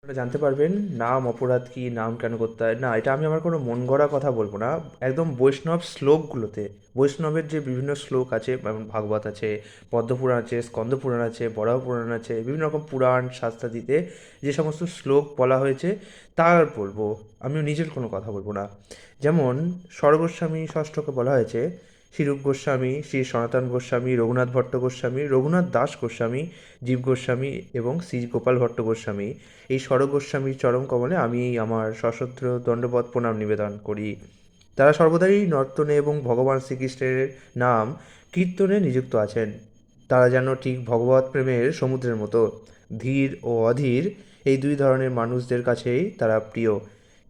আপনারা জানতে পারবেন নাম অপরাধ কি, নাম কেন করতে হয় না। এটা আমি আমার কোনো মন গড়া কথা বলবো না। একদম বৈষ্ণব শ্লোকগুলোতে, বৈষ্ণবের যে বিভিন্ন শ্লোক আছে, যেমন ভাগবত আছে, পদ্মপুরাণ আছে, স্কন্দপুরাণ আছে, বরাহ পুরাণ আছে, বিভিন্ন রকম পুরাণ শাস্ত্রাদিতে যে সমস্ত শ্লোক বলা হয়েছে তার বলবো। আমিও নিজের কোনো কথা বলবো না। যেমন স্বরগোস্বামী ষষ্ঠকে বলা হয়েছে শ্রীরূপ গোস্বামী, শ্রী সনাতন গোস্বামী, রঘুনাথ ভট্ট গোস্বামী, রঘুনাথ দাস গোস্বামী, জীব গোস্বামী এবং শ্রী গোপাল ভট্ট গোস্বামী। এই স্বরূপ গোস্বামীর চরম কমলে আমি আমার সশ্রদ্ধ দণ্ডবৎ প্রণাম নিবেদন করি। তারা সর্বদাই নর্তনে এবং ভগবান শ্রীকৃষ্ণের নাম কীর্তনে নিযুক্ত আছেন। তারা যেন ঠিক ভগবৎ প্রেমের সমুদ্রের মতো। ধীর ও অধীর এই দুই ধরনের মানুষদের কাছেই তারা প্রিয়,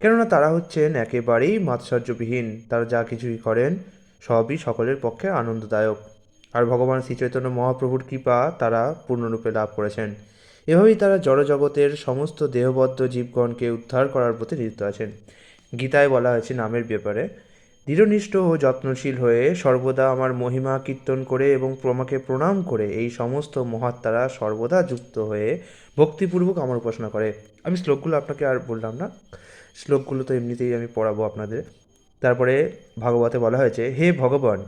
কেননা তারা হচ্ছেন একেবারেই মাৎসর্যবিহীন। তারা যা কিছুই করেন সবই সকলের পক্ষে আনন্দদায়ক। আর ভগবান শ্রীচৈতন্য মহাপ্রভুর কৃপা তারা পূর্ণরূপে লাভ করেছেন। এভাবেই তারা জড়জগতের সমস্ত দেহবদ্ধ জীবগণকে উদ্ধার করার প্রতি নিযুক্ত আছেন। গীতায় বলা হয়েছে নামের ব্যাপারে, দৃঢ়নিষ্ঠ ও যত্নশীল হয়ে সর্বদা আমার মহিমা কীর্তন করে এবং আমাকে প্রণাম করে এই সমস্ত মহাত্মারা সর্বদা যুক্ত হয়ে ভক্তিপূর্বক আমার উপাসনা করে। আমি শ্লোকগুলো আপনাকে আর বললাম না, শ্লোকগুলো তো এমনিতেই আমি পড়াবো আপনাদের। তারপরে ভাগবতে বলা হয়েছে, হে ভগবান,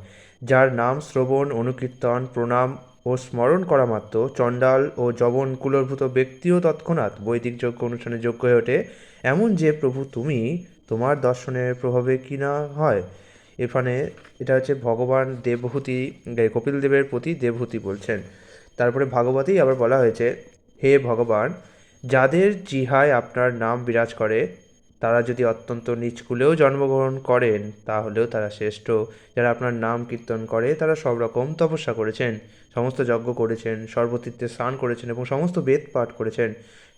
যার নাম শ্রবণ, অনুকীর্তন, প্রণাম ও স্মরণ করা মাত্র চণ্ডাল ও যবন কুলর্ভূত ব্যক্তিও তৎক্ষণাৎ বৈদিক যজ্ঞ অনুষ্ঠানে যোগ্য হয়ে ওঠে, এমন যে প্রভু তুমি, তোমার দর্শনের প্রভাবে কি না হয়। এখানে এটা হচ্ছে ভগবান দেবহূতি, কপিল দেবের প্রতি দেবহূতি বলছেন। তারপরে ভাগবতেই আবার বলা হয়েছে, হে ভগবান, যাদের জিহায় আপনার নাম বিরাজ করে তারা যদি অত্যন্ত নিচকুলেও জন্মগ্রহণ করেন তাহলেও তারা শ্রেষ্ঠ। যারা আপনার নাম কীর্তন করে তারা সব রকম তপস্যা করেছেন, সমস্ত যজ্ঞ করেছেন, সর্বতীর্থে স্নান করেছেন এবং সমস্ত বেদ পাঠ করেছেন,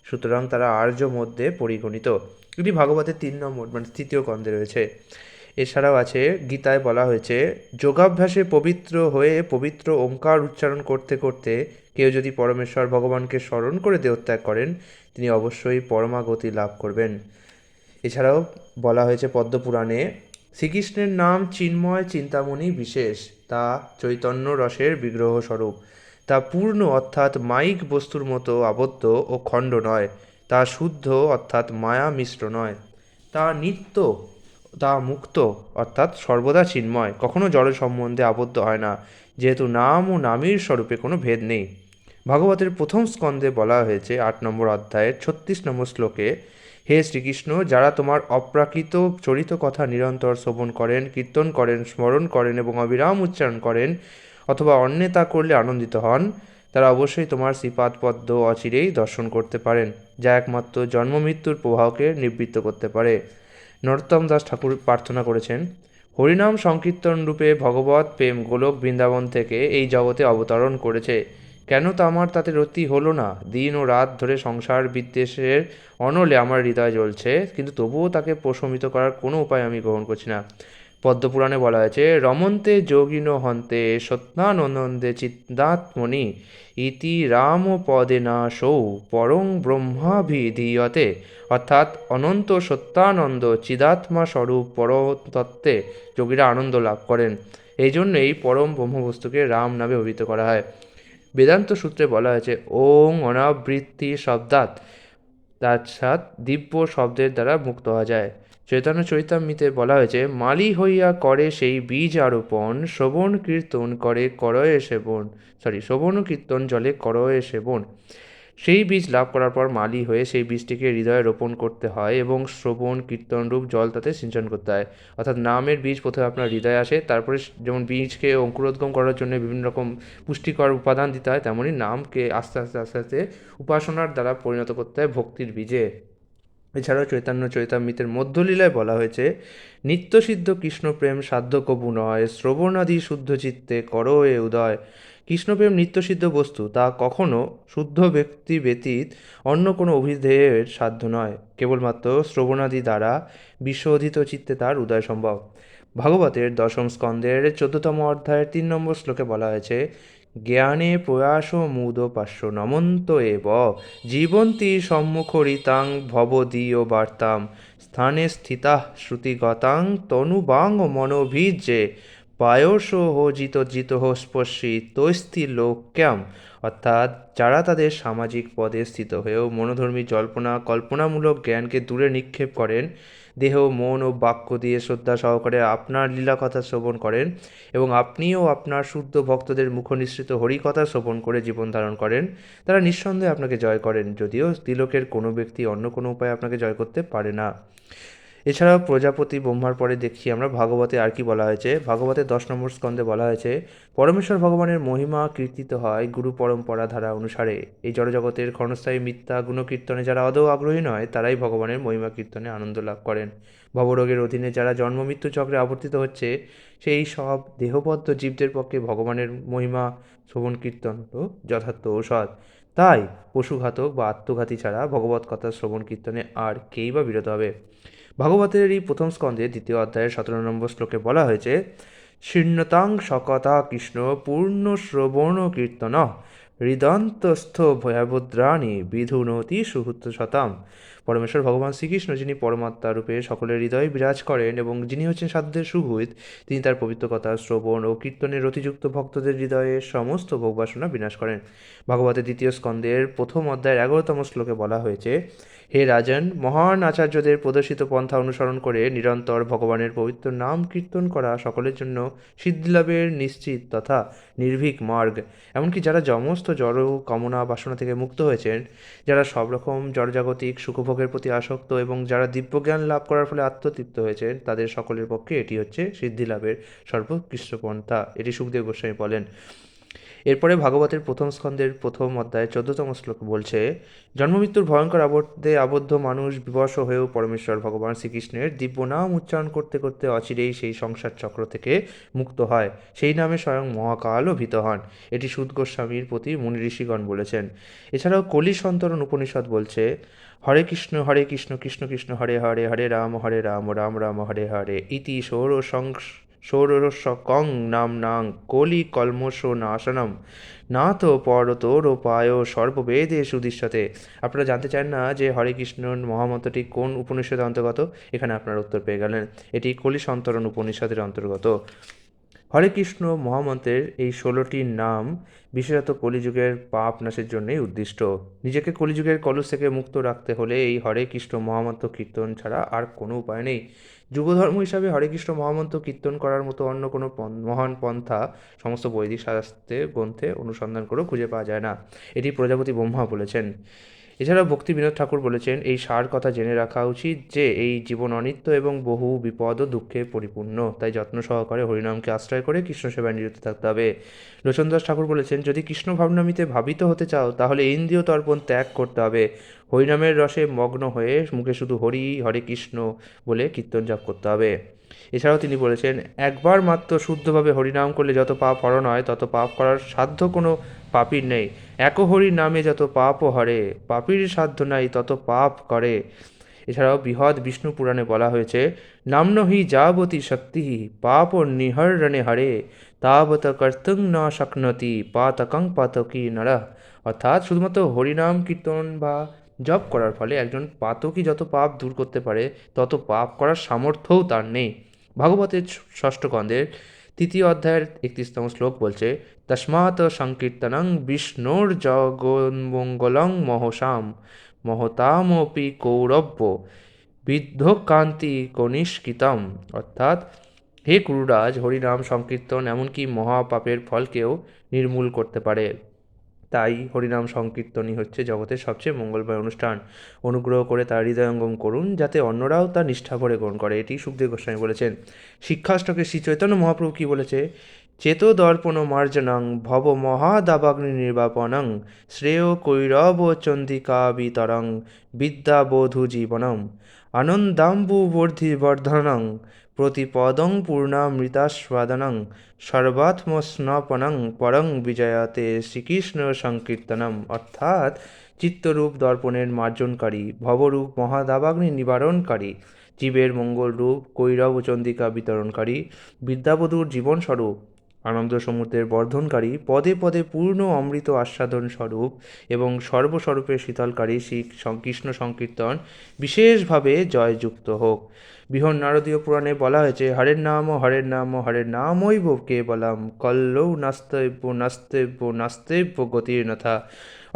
সুতরাং তারা আর্য মধ্যে পরিগণিত। এটি ভাগবতের 3 নম্বর মানে তৃতীয় কন্দে রয়েছে। এছাড়াও আছে, গীতায় বলা হয়েছে, যোগাভ্যাসে পবিত্র হয়ে পবিত্র ওঙ্কার উচ্চারণ করতে করতে কেউ যদি পরমেশ্বর ভগবানকে স্মরণ করে দেহত্যাগ করেন তিনি অবশ্যই পরমাগতি লাভ করবেন। এছাড়াও বলা হয়েছে পদ্মপুরাণে, শ্রীকৃষ্ণের নাম চিন্ময় চিন্তামণি বিশেষ, তা চৈতন্য রসের বিগ্রহ স্বরূপ। তা পূর্ণ অর্থাৎ মায়িক বস্তুর মতো আবদ্ধ ও খণ্ড নয়। তা শুদ্ধ অর্থাৎ মায়া মিশ্র নয়। তা নিত্য, তা মুক্ত অর্থাৎ সর্বদা চিন্ময়, কখনো জড় সম্বন্ধে আবদ্ধ হয় না, যেহেতু নাম ও নামীর স্বরূপে কোনো ভেদ নেই। ভাগবতের প্রথম স্কন্ধে বলা হয়েছে 8 নম্বর অধ্যায়ের 36 নম্বর শ্লোকে, হে শ্রীকৃষ্ণ, যারা তোমার অপ্রাকৃত চরিত কথা নিরন্তর শ্রবণ করেন, কীর্তন করেন, স্মরণ করেন এবং অবিরাম উচ্চারণ করেন অথবা অন্যে তা করলে আনন্দিত হন, তারা অবশ্যই তোমার শ্রীপাদপদ্ম অচিরেই দর্শন করতে পারেন, যা একমাত্র জন্ম মৃত্যুর প্রবাহকে নিবৃত্ত করতে পারে। নরোত্তম দাস ঠাকুর প্রার্থনা করেছেন, হরিনাম সংকীর্তন রূপে ভগবৎ প্রেম গোলক বৃন্দাবন থেকে এই জগতে অবতরণ করেছে। কেন তা আমার তাতে রতি হলো না? দিন ও রাত ধরে সংসার বিদ্বেষের অনলে আমার হৃদয় জ্বলছে, কিন্তু তবুও তাকে প্রশমিত করার কোনো উপায় আমি গ্রহণ করছি না। পদ্মপুরাণে বলা হয়েছে, রমন্তে যোগিন হন্তে সত্যানন্দে চিত্তাত্মনি ইতি রাম পদে না সৌ পরং ব্রহ্মাভিধীয়তে। অর্থাৎ অনন্ত সত্যানন্দ চিদাত্মা স্বরূপ পরতত্ত্বে যোগীরা আনন্দ লাভ করেন। এই জন্যই পরম ব্রহ্মবস্তুকে রাম নামে অভিহিত করা হয়। বেদান্ত সূত্রে বলা হয়েছে, ওং অনাবৃত্তি শব্দাৎ, অর্থাৎ দিব্য শব্দের দ্বারা মুক্ত হওয়া যায়। চৈতন্য চরিতামৃতে বলা হয়েছে, মালি হইয়া করে সেই বীজ আরোপণ, শ্রবণ কীর্তন করে করয়ে সেবন, শ্রবণ কীর্তন জলে করয়ে সেবন। সেই বীজ লাভ করার পর মালি হয়ে সেই বীজটিকে হৃদয়ে রোপণ করতে হয় এবং শ্রবণ কীর্তন রূপ জল তাতে সিঞ্চন করতে হয়। অর্থাৎ নামের বীজ প্রথমে আপনার হৃদয়ে আসে, তারপরে যেমন বীজকে অঙ্কুরোদ্গম করার জন্য বিভিন্ন রকম পুষ্টিকর উপাদান দিতে হয়, তেমনই নামকে আস্তে আস্তে আস্তে আস্তে উপাসনার দ্বারা পরিণত করতে হয় ভক্তির বীজে। এছাড়াও চৈতন্য চরিতামৃতের মধ্যলীলায় বলা হয়েছে, নিত্যসিদ্ধ কৃষ্ণপ্রেম সাধ্য কবু নয়, শ্রবণাদি শুদ্ধ চিত্তে করো এ উদয়। কৃষ্ণপ্রেম নিত্যসিদ্ধ বস্তু, তা কখনো শুদ্ধ ব্যক্তি ব্যতীত অন্য কোনো অভিধেয়ের সাধ্য নয়। কেবলমাত্র শ্রবণাদি দ্বারা বিশোধিত চিত্তে তার উদয় সম্ভব। ভাগবতের 10ম স্কন্ধের 14তম অধ্যায়ের 3 নম্বর শ্লোকে বলা হয়েছে, জ্ঞানে প্রয়াস মুদপাস্য নমন্ত এব জীবন্তি সম্মুখরিতাং ভবদীয় বার্তাম স্থানে স্থিতাঃ শ্রুতিগতাং তনুবাং মনোভিজ্যে পায়স হো জিত জিত স্পর্শী তৈস্তি লোক্যাম। অর্থাৎ যারা তাদের সামাজিক পদে স্থিত হয়েও মনোধর্মী জল্পনা কল্পনামূলক জ্ঞানকে দূরে নিক্ষেপ করেন, দেহ মন ও বাক্য দিয়ে শ্রদ্ধা সহকারে আপনার লীলাকথা শ্রবণ করেন এবং আপনিও আপনার শুদ্ধ ভক্তদের মুখনিসৃত হরিকথা শ্রবণ করে জীবন ধারণ করেন, তারা নিঃসন্দেহে আপনাকে জয় করেন, যদিও তিলকের কোনো ব্যক্তি অন্য কোনো উপায়ে আপনাকে জয় করতে পারে না। এছাড়াও প্রজাপতি ব্রহ্মার পরে দেখি আমরা ভাগবতে আর কি বলা হয়েছে। ভাগবতের 10 নম্বর স্কন্ধে বলা হয়েছে, পরমেশ্বর ভগবানের মহিমা কীর্তিত হয় গুরু পরম্পরা ধারা অনুসারে। এই জড়জগতের ক্ষণস্থায়ী মিথ্যা গুণকীর্তনে যারা আদৌ আগ্রহী নয়, তারাই ভগবানের মহিমা কীর্তনে আনন্দ লাভ করেন। ভবরোগের অধীনে যারা জন্ম মৃত্যু চক্রে আবর্তিত হচ্ছে, সেই সব দেহবদ্ধ জীবদের পক্ষে ভগবানের মহিমা শ্রবণ কীর্তন হল যথার্থ ঔষধ। তাই পশুঘাতক বা আত্মঘাতী ছাড়া ভগবত কথা শ্রবণ কীর্তনে আর কেই বা বিরত হবে। ভাগবতের এই প্রথম স্কন্ধে 2 অধ্যায়ের 17 নম্বর শ্লোকে বলা হয়েছে, শীর্ণতাং সকথা কৃষ্ণ পূর্ণ শ্রবণ কীর্তন হৃদন্তস্থ ভয়াবদ্রাণী বিধুনতি সুহূত শতাম। পরমেশ্বর ভগবান শ্রীকৃষ্ণ, যিনি পরমাত্মা রূপে সকলের হৃদয়ে বিরাজ করেন এবং যিনি হচ্ছেন সাধুদের সুহৃদ, তিনি তার পবিত্র কথা শ্রবণ ও কীর্তনের রতিযুক্ত ভক্তদের হৃদয়ে সমস্ত ভোগবাসনা বিনাশ করেন। ভাগবতের 2 স্কন্ধের 1 অধ্যায়ের 11তম শ্লোকে বলা হয়েছে, হে রাজন, মহান আচার্যদের প্রদর্শিত পন্থা অনুসরণ করে নিরন্তর ভগবানের পবিত্র নাম কীর্তন করা সকলের জন্য সিদ্ধিলাভের নিশ্চিত তথা নির্ভীক মার্গ। এমনকি যারা সমস্ত জড় কামনা বাসনা থেকে মুক্ত হয়েছেন, যারা সব রকম জড়জাগতিক সুখভোগের প্রতি আসক্ত এবং যারা দিব্যজ্ঞান লাভ করার ফলে আত্মতৃপ্ত হয়েছেন, তাদের সকলের পক্ষে এটি হচ্ছে সিদ্ধিলাভের সর্বোৎকৃষ্ট পন্থা। এটি সুখদেব গোস্বামী বলেন। এরপরে ভাগবতের 1 স্কন্ধের 1 অধ্যায় 14তম শ্লোক বলছে, জন্মমৃত্যুর ভয়ঙ্কর আবদ্ধে আবদ্ধ মানুষ বিবশ হয়েও পরমেশ্বর ভগবান শ্রীকৃষ্ণের দিব্য নাম উচ্চারণ করতে করতে অচিরেই সেই সংসার চক্র থেকে মুক্ত হয়। সেই নামে স্বয়ং মহাকালও ভীত হন। এটি সুত গোস্বামীর প্রতি মুনি ঋষিগণ বলেছেন। এছাড়াও কলি সন্তরণ উপনিষদ বলছে, হরে কৃষ্ণ কৃষ্ণ কৃষ্ণ হরে হরে, হরে রাম রাম রাম হরে হরে, ইতি ষোড়শকং নাম কলি কলমশ নাশনম নাথ পরতোরোপায় সর্ববেদে সুদৃশ্যতে। আপনারা জানতে চান না যে হরে কৃষ্ণ মহামন্ত্রটি কোন উপনিষদের অন্তর্গত? এখানে আপনারা উত্তর পেয়ে গেলেন, এটি কলি সন্তরণ উপনিষদের অন্তর্গত। হরে কৃষ্ণ মহামন্ত্রের এই 16টি নাম বিশেষত কলিযুগের পাপ নাশের জন্যই উদ্দিষ্ট। নিজেকে কলিযুগের কলস থেকে মুক্ত রাখতে হলে এই হরে কৃষ্ণ মহামন্ত্র কীর্তন ছাড়া আর কোনো উপায় নেই। যুগধর্ম হিসাবে হরে কৃষ্ণ মহামন্ত্র কীর্তন করার মতো অন্য কোনো মহান পন্থা সমস্ত বৈদিক শাস্ত্রে গ্রন্থে অনুসন্ধান করেও খুঁজে পাওয়া যায় না। এটি প্রজাপতি ব্রহ্মা বলেছেন। এছাড়াও ভক্তি বিনোদ ঠাকুর বলেছেন, এই সার কথা জেনে রাখা উচিত যে এই জীবন অনিত্য এবং বহু বিপদ ও দুঃখে পরিপূর্ণ। তাই যত্ন সহকারে হরিনামকে আশ্রয় করে কৃষ্ণ সেবায় নিযুক্ত থাকতে হবে। লোচন দাস ঠাকুর বলেছেন, যদি কৃষ্ণ ভাবনামিতে ভাবিত হতে চাও, তাহলে ইন্দ্রিয় তর্পণ ত্যাগ করতে হবে। হরিনামের রসে মগ্ন হয়ে মুখে শুধু হরি হরে কৃষ্ণ বলে কীর্তন জাপ করতে হবে। এছাড়াও তিনি বলেছেন, একবার মাত্র শুদ্ধভাবে হরিনাম করলে যত পাপ হরণ হয়, তত পাপ করার সাধ্য কোনো পাপীর নেই। এক হরি নামে যত পাপও হরে, পাপীর সাধ্য নাই তত পাপ করে। এছাড়াও বৃহৎ বিষ্ণু পুরাণে বলা হয়েছে, নাম্নহি যাবতী শক্তি পাপ নিহরণে হরে তাবত কর্তুং ন শক্নতি পাতকং পাতকি নরঃ। অর্থাৎ শুধুমাত্র হরিনাম কীর্তন বা জপ করার ফলে একজন পাতকী যত পাপ দূর করতে পারে, তত পাপ করার সামর্থ্যও তার নেই। ভাগবতের 6ষ্ঠ স্কন্ধের 3য় অধ্যায়ের 31তম শ্লোক বলছে, তস্মাৎ সংকীর্তনং বিষ্ণুর জগন্মঙ্গলং মহসাম মহতামপি কৌরব্য বিদ্ধকান্তি কনিষ্কিতম। অর্থাৎ হে কুরুরাজ, হরিনাম সংকীর্তন এমনকি মহাপাপের ফলকেও নির্মূল করতে পারে। তাই হরিনাম সংকীর্তনই হচ্ছে জগতের সবচেয়ে মঙ্গলময় অনুষ্ঠান। অনুগ্রহ করে তার হৃদয়ঙ্গম করুন, যাতে অন্যরাও তা নিষ্ঠা ভরে গ্রহণ করে। এটি সুখদেব গোস্বামী বলেছেন। শিক্ষাষ্টকে শ্রী চৈতন্য মহাপ্রভু কী বলেছে, চেতো দর্পণ মার্জনং ভব মহাদাবাগ্নি নির্বাপনং শ্রেয় কৈরব চন্দিকা বিতরং বিদ্যাবোধু জীবনম আনন্দাম্বু বর্ধনং প্রতিপদং পূর্ণামৃতাস্বাদনং সর্বাত্মস্নপনং পরং বিজয়াতে শ্রীকৃষ্ণ সংকীর্তনম। অর্থাৎ চিত্তরূপ দর্পণের মার্জনকারী, ভবরূপ মহাদাবাগ্নি নিবারণকারী, জীবের মঙ্গল রূপ কৈরব চন্দিকা বিতরণকারী, বিদ্যাবধূর জীবনস্বরূপ আনন্দ সমুদ্রের বর্ধনকারী, পদে পদে পূর্ণ অমৃত আস্বাদন স্বরূপ এবং সর্বস্বরূপে শীতলকারী শ্রী কৃষ্ণ সংকীর্তন বিশেষভাবে জয়যুক্ত হোক। বৃহৎ নারদীয় পুরাণে বলা হয়েছে, হরের নাম হরের নাম হরের নামৈব কেবলম কল্লৌ নাস্তব্য নাস্তব্য নাস্তব্য গতির্নথা।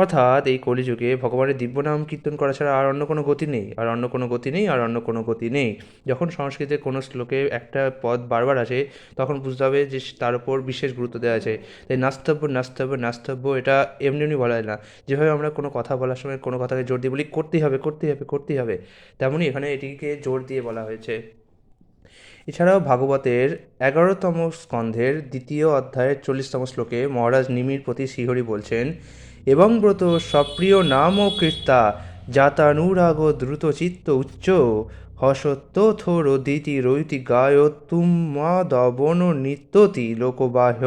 অর্থাৎ এই কলিযুগে ভগবানের দিব্য নাম কীর্তন করা ছাড়া আর অন্য কোনো গতি নেই, আর অন্য কোনো গতি নেই, আর অন্য কোনো গতি নেই। যখন সংস্কৃতে কোনো শ্লোকে একটা পদ বারবার আসে, তখন বুঝতে হবে যে তার উপর বিশেষ গুরুত্ব দেওয়া আছে। তাই নাস্তব্য নাস্তব্য নাস্তব্য এটা এমনি এমনি বলা যায় না। যেভাবে আমরা কোনো কথা বলার সময় কোনো কথাকে জোর দিয়ে বলি করতেই হবে করতেই হবে করতেই হবে, তেমনই এখানে এটিকে জোর দিয়ে বলা হয়েছে। এছাড়াও ভাগবতের 11তম স্কন্ধের 2য় অধ্যায়ের 40তম শ্লোকে মহারাজ নিমির প্রতি শ্রীহরি বলছেন, এবং ব্রত সপ্রিয় নাম ও কীর্তা জাতানুরাগ দ্রুত চিত্ত উচ্চ হসত্যথোরদিতি রৈতি গায় তুমাদবন নিত্যতি লোকবাহ্য।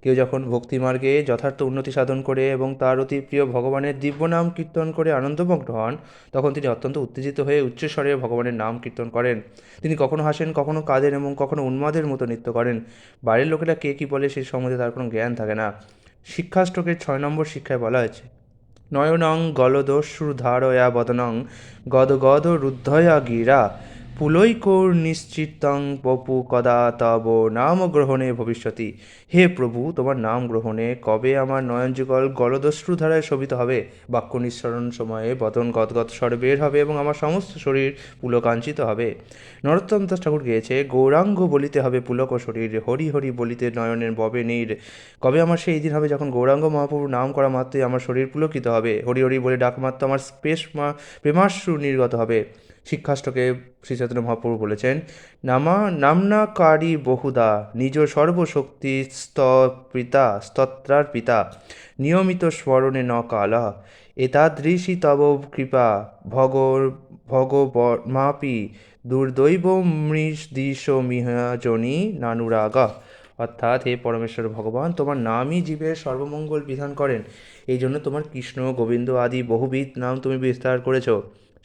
কেউ যখন ভক্তিমার্গে যথার্থ উন্নতি সাধন করে এবং তার অতি প্রিয় ভগবানের দিব্য নাম কীর্তন করে আনন্দমগ্ন হন, তখন তিনি অত্যন্ত উত্তেজিত হয়ে উচ্চস্বরে ভগবানের নাম কীর্তন করেন। তিনি কখনো হাসেন, কখনো কাঁদেন এবং কখনো উন্মাদের মতো নৃত্য করেন। বাইরের লোকেরা কে কী বলে সেই সম্বন্ধে তার কোনো জ্ঞান থাকে না। শিক্ষাষ্টকের 6 নম্বর শিক্ষায় বলা হয়েছে, নয়নং গলদস্যুধারয়া বদনং গদ গদ রুদ্ধয়া গিরা পুলৈকোর নিশ্চিতং বপু কদা তব নাম গ্রহণে ভবিষ্যতি। হে প্রভু, তোমার নাম গ্রহণে কবে আমার নয়নযুগল গলদস্যুধারায় শোভিত হবে। বাক্য নিঃসরণ সময়ে বদন গদগদ স্বরে বের হবে এবং আমার সমস্ত শরীর পুলকাঞ্চিত হবে। নরোত্তম দাস ঠাকুর গেয়েছে, গৌরাঙ্গ বলিতে হবে পুলক শরীর, হরি হরি বলিতে নয়নের ববে নীর। কবে আমার সেই দিন হবে যখন গৌরাঙ্গ মহাপ্রভুর নাম করা মাত্রই আমার শরীর পুলকিত হবে, হরি হরি বলে ডাক মাত্র আমার প্রেমাশ্রু নির্গত হবে। শিক্ষাষ্টকে শ্রী চৈতন্য মহাপ্রভু বলেছেন, নামনা কারি বহুদা নিজ সর্বশক্তি স্তপিতা স্তত্রার পিতা নিয়মিত স্মরণে ন কালা এতাদৃশী তব কৃপা ভগবমাপি দুর্দৈব মৃষদিশ মিহাজনী নানুরাগা। অর্থাৎ হে পরমেশ্বর ভগবান, তোমার নামই জীবের সর্বমঙ্গল বিধান করেন। এই জন্য তোমার কৃষ্ণ গোবিন্দ আদি বহুবিধ নাম তুমি বিস্তার করেছ।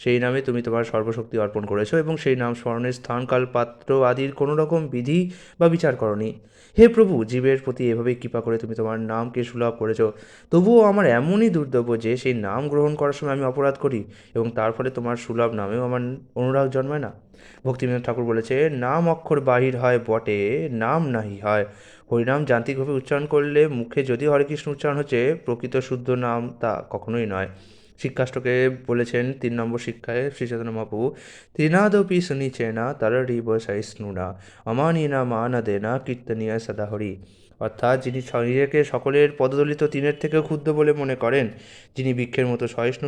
সেই নামে তুমি তোমার সর্বশক্তি অর্পণ করেছো এবং সেই নাম স্মরণের স্থান কাল পাত্র আদির কোনো রকম বিধি বা বিচার করনি। হে প্রভু, জীবের প্রতি এভাবেই কৃপা করে তুমি তোমার নামকে সুলভ করেছো। তবুও আমার এমনই দুর্দব্য যে সেই নাম গ্রহণ করার সময় আমি অপরাধ করি এবং তার ফলে তোমার সুলভ নামেও আমার অনুরাগ জন্মায় না। ভক্তিবিনোদ ঠাকুর বলেছে, নাম অক্ষর বাহির হয় বটে, নাম নাহি হয়। হরিনাম যান্ত্রিকভাবে উচ্চারণ করলে মুখে যদিও হরে কৃষ্ণ উচ্চারণ হচ্ছে, প্রকৃত শুদ্ধ নাম তা কখনোই নয়। শিক্ষাষ্টকে বলেছেন 3 নম্বর শিক্ষায় শ্রী চৈতন্য মহাপ্রভু, ত্রিনাদপি সুনিচেনা তাররিব সহিষ্ণুনা অমানিনা মানাদেনা কীর্তনীয় সদাহরি। অর্থাৎ যিনি নিজেকে সকলের পদদলিত তিনের থেকেও ক্ষুদ্র বলে মনে করেন, যিনি বৃক্ষের মতো সহিষ্ণু,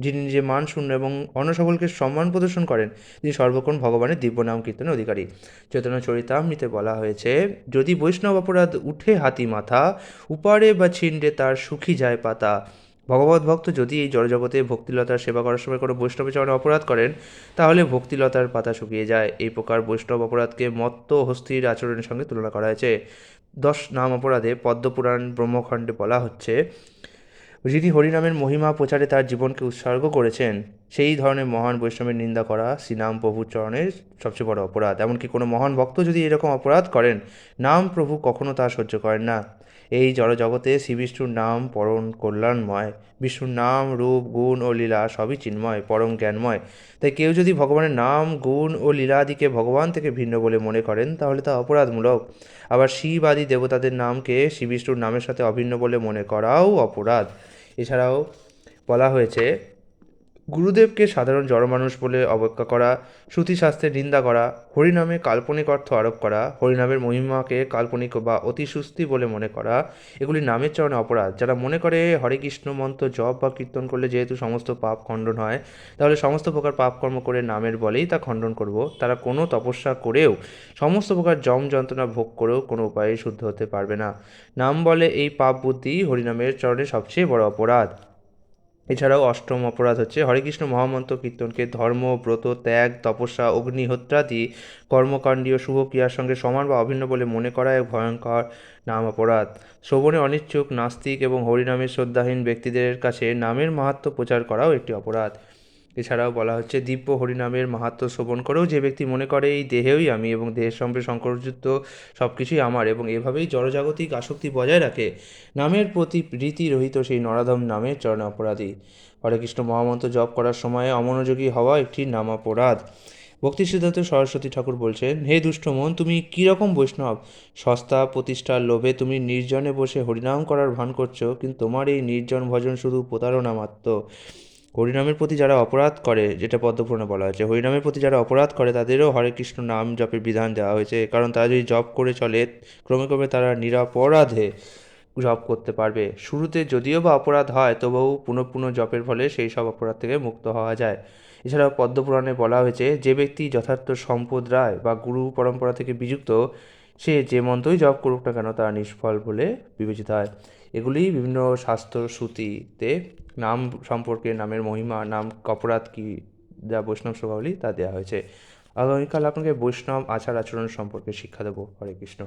যিনি নিজে মান শূন্য এবং অন্য সকলকে সম্মান প্রদর্শন করেন, তিনি সর্বক্ষণ ভগবানের দিব্য নাম কীর্তনের অধিকারী। চৈতন্য চরিতামৃতে বলা হয়েছে, যদি বৈষ্ণব অপরাধ উঠে হাতি মাথা উপারে বা ছিন্ডে তার সুখী যায় পাতা। ভগবত ভক্ত যদি এই জড়জগতে ভক্তিলতার সেবা করার সময় কোনো বৈষ্ণবের চরণে অপরাধ করেন, তাহলে ভক্তিলতার পাতা শুকিয়ে যায়। এই প্রকার বৈষ্ণব অপরাধকে মত্ত হস্তির আচরণের সঙ্গে তুলনা করা হয়েছে। 10 নাম অপরাধে পদ্মপুরাণ ব্রহ্মখণ্ডে বলা হচ্ছে, যিনি হরিনামের মহিমা প্রচারে তার জীবনকে উৎসর্গ করেছেন, সেই ধরনের মহান বৈষ্ণবের নিন্দা করা শ্রীনাম প্রভুর চরণের সবচেয়ে বড় অপরাধ। এমনকি কোনো মহান ভক্ত যদি এরকম অপরাধ করেন, নাম প্রভু কখনো তা সহ্য করেন না। এই জড়জগতে শ্রীবিষ্ণুর নাম পরম কল্যাণময়। বিষ্ণুর নাম রূপ গুণ ও লীলা সবই চিন্ময়, পরম জ্ঞানময়। তাই কেউ যদি ভগবানের নাম গুণ ও লীলাদিকে ভগবান থেকে ভিন্ন বলে মনে করেন, তাহলে তা অপরাধমূলক। আবার শিব আদি দেবতাদের নামকে শ্রীবিষ্ণুর নামের সাথে অভিন্ন বলে মনে করাও অপরাধ। এছাড়াও বলা হয়েছে, গুরুদেবকে সাধারণ জড়মানুষ বলে অবজ্ঞা করা, শ্রুতিশাস্ত্রের নিন্দা করা, হরিনামে কাল্পনিক অর্থ আরোপ করা, হরিনামের মহিমাকে কাল্পনিক বা অতিসুস্তি বলে মনে করা, এগুলি নামের চরণে অপরাধ। যারা মনে করে হরে কৃষ্ণ মন্ত্র জপ বা কীর্তন করলে যেহেতু সমস্ত পাপ খণ্ডন হয়, তাহলে সমস্ত প্রকার পাপকর্ম করে নামের বলেই তা খণ্ডন করব, তারা কোনো তপস্যা করেও সমস্ত প্রকার যম যন্ত্রণা ভোগ করেও কোনো উপায়ে শুদ্ধ হতে পারবে না। নাম বলে এই পাপ বুদ্ধি হরিনামের চরণে সবচেয়ে বড় অপরাধ। এছাড়াও 8ম অপরাধ হচ্ছে হরেকৃষ্ণ মহামন্ত্র কীর্তনকে ধর্ম ব্রত ত্যাগ তপস্যা অগ্নিহোত্রাদি কর্মকাণ্ডীয় শুভ ক্রিয়ার সঙ্গে সমান বা অভিন্ন বলে মনে করা এক ভয়ঙ্কর নাম অপরাধ। শ্রবণে অনিচ্ছুক নাস্তিক এবং হরিনামের শ্রদ্ধাহীন ব্যক্তিদের কাছে নামের মাহাত্ম্য প্রচার করাও একটি অপরাধ। এছাড়াও বলা হচ্ছে দিব্য হরিনামের মাহাত্ম্য শ্রবণ করেও যে ব্যক্তি মনে করে এই দেহেই আমি এবং দেহের সঙ্গে সংকরযুক্ত সব কিছুই আমার এবং এভাবেই জড়জাগতিক আসক্তি বজায় রাখে, নামের প্রতি প্রীতি রহিত সেই নরাধম নামের চরণে অপরাধী। হরে কৃষ্ণ মহামন্ত্র জপ করার সময় অমনোযোগী হওয়া একটি নামাপরাধ। ভক্তি সিদ্ধার্থ সরস্বতী ঠাকুর বলছেন, হে দুষ্ট মন, তুমি কীরকম বৈষ্ণব? সস্তা প্রতিষ্ঠার লোভে তুমি নির্জনে বসে হরিনাম করার ভান করছো, কিন্তু তোমার এই নির্জন ভজন শুধু প্রতারণা মাত্র। হরিনামের প্রতি যারা অপরাধ করে, যেটা পদ্মপুরাণে বলা হয়েছে, হরিনামের প্রতি যারা অপরাধ করে তাদেরও হরে কৃষ্ণ নাম জপের বিধান দেওয়া হয়েছে, কারণ তারা যদি জপ করে চলে ক্রমে ক্রমে তারা নিরপরাধে জপ করতে পারবে। শুরুতে যদিও বা অপরাধ হয়, তবুও পুনঃ পুনঃ জপের ফলে সেই সব অপরাধ থেকে মুক্ত হওয়া যায়। এছাড়াও পদ্মপুরাণে বলা হয়েছে, যে ব্যক্তি যথার্থ সম্প্রদায় বা গুরু পরম্পরা থেকে বিযুক্ত, সে যে মন্ত্রই জপ করুক না কেন তা নিষ্ফল বলে বিবেচিত হয়। এগুলি বিভিন্ন শাস্ত্র শ্রুতিতে নাম সম্পর্কে, নামের মহিমা, নাম অপরাধ কী, যা বৈষ্ণব শোভাবলী তা দেওয়া হয়েছে। আগামীকাল আপনাকে বৈষ্ণব আচার আচরণ সম্পর্কে শিক্ষা দেবো। হরে কৃষ্ণ।